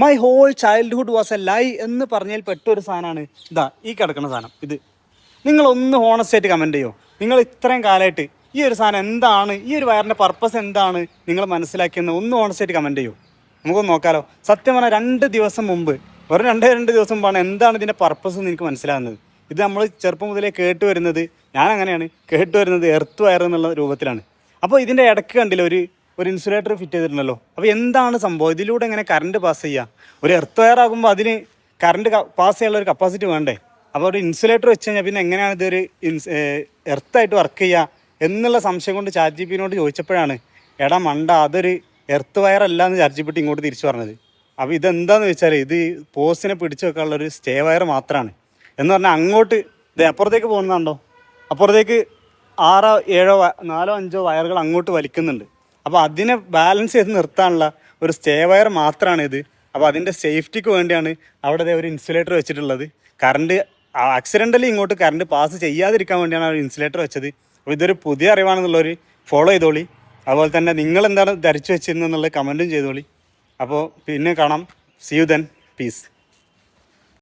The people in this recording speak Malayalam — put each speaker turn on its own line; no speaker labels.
My whole childhood was a lie എന്ന് പറഞ്ഞാൽ പെട്ടൊരു സാധനമാണ് ഇതാ ഈ കിടക്കുന്ന സാധനം. ഇത് നിങ്ങളൊന്ന് ഹോണസ്റ്റായിട്ട് കമൻറ്റ് ചെയ്യോ? നിങ്ങൾ ഇത്രയും കാലമായിട്ട് ഈ ഒരു സാധനം എന്താണ്, ഈ ഒരു വയറിൻ്റെ പർപ്പസ് എന്താണ് നിങ്ങൾ മനസ്സിലാക്കിയെന്ന് ഒന്ന് ഹോണസ്റ്റായിട്ട് കമൻറ്റ് ചെയ്യോ? നമുക്കൊന്ന് നോക്കാമല്ലോ. സത്യം പറഞ്ഞാൽ 2 ദിവസം മുമ്പ്, വെറും 2 ദിവസം മുമ്പാണ് എന്താണ് ഇതിൻ്റെ പർപ്പസ് എന്ന് എനിക്ക് മനസ്സിലാകുന്നത്. ഇത് നമ്മൾ ചെറുപ്പം മുതലേ കേട്ട് വരുന്നത്, ഞാൻ അങ്ങനെയാണ് കേട്ട് വരുന്നത്, എർത്ത് വയർ എന്നുള്ള രൂപത്തിലാണ്. അപ്പോൾ ഇതിൻ്റെ ഇടയ്ക്ക് കണ്ടില്ല ഒരു ഇൻസുലേറ്റർ ഫിറ്റ് ചെയ്തിട്ടുണ്ടല്ലോ. അപ്പോൾ എന്താണ് സംഭവം? ഇതിലൂടെ എങ്ങനെ കറണ്ട് പാസ് ചെയ്യുക? ഒരു എർത്ത് വയർ ആകുമ്പോൾ അതിന് കറണ്ട് പാസ് ചെയ്യാനുള്ള ഒരു കപ്പാസിറ്റി വേണ്ടേ? അപ്പോൾ ഒരു ഇൻസുലേറ്റർ വെച്ച് കഴിഞ്ഞാൽ പിന്നെ എങ്ങനെയാണ് ഇതൊരു എർത്തായിട്ട് വർക്ക് ചെയ്യുക എന്നുള്ള സംശയം കൊണ്ട് ചാറ്റ് ജി പിനോട് ചോദിച്ചപ്പോഴാണ് എടാ മണ്ട അതൊരു എർത്ത് വയർ അല്ല എന്ന് ചാറ്റ് ജി പി ഇങ്ങോട്ട് തിരിച്ചു പറഞ്ഞത്. അപ്പോൾ ഇതെന്താണെന്ന് വെച്ചാൽ ഇത് പോസ്റ്റിനെ പിടിച്ചു വെക്കാനുള്ള ഒരു സ്റ്റേ വയർ മാത്രമാണ് എന്ന് പറഞ്ഞാൽ അങ്ങോട്ട് ഇത് അപ്പുറത്തേക്ക് പോകുന്നുണ്ടോ, അപ്പുറത്തേക്ക് 6, 7, 4, 5 വയറുകൾ അങ്ങോട്ട് വലിക്കുന്നുണ്ട്. അപ്പോൾ അതിനെ ബാലൻസ് ചെയ്ത് നിർത്താനുള്ള ഒരു സ്റ്റേ വയർ മാത്രമാണ് ഇത്. അപ്പോൾ അതിൻ്റെ സേഫ്റ്റിക്ക് വേണ്ടിയാണ് അവിടെ ഒരു ഇൻസുലേറ്റർ വെച്ചിട്ടുള്ളത്. കറണ്ട് ആക്സിഡൻ്റലി ഇങ്ങോട്ട് കറണ്ട് പാസ് ചെയ്യാതിരിക്കാൻ വേണ്ടിയാണ് ആ ഒരു ഇൻസുലേറ്റർ വെച്ചത്. അപ്പോൾ ഇതൊരു പുതിയ അറിവാണെന്നുള്ളൊരു ഫോളോ ചെയ്തോളി. അതുപോലെ തന്നെ നിങ്ങൾ എന്താണ് ധരിച്ചു വെച്ചിരുന്നെന്നുള്ളത് കമൻറ്റും ചെയ്തോളി. അപ്പോൾ പിന്നെ കാണാം. See you then. പീസ്.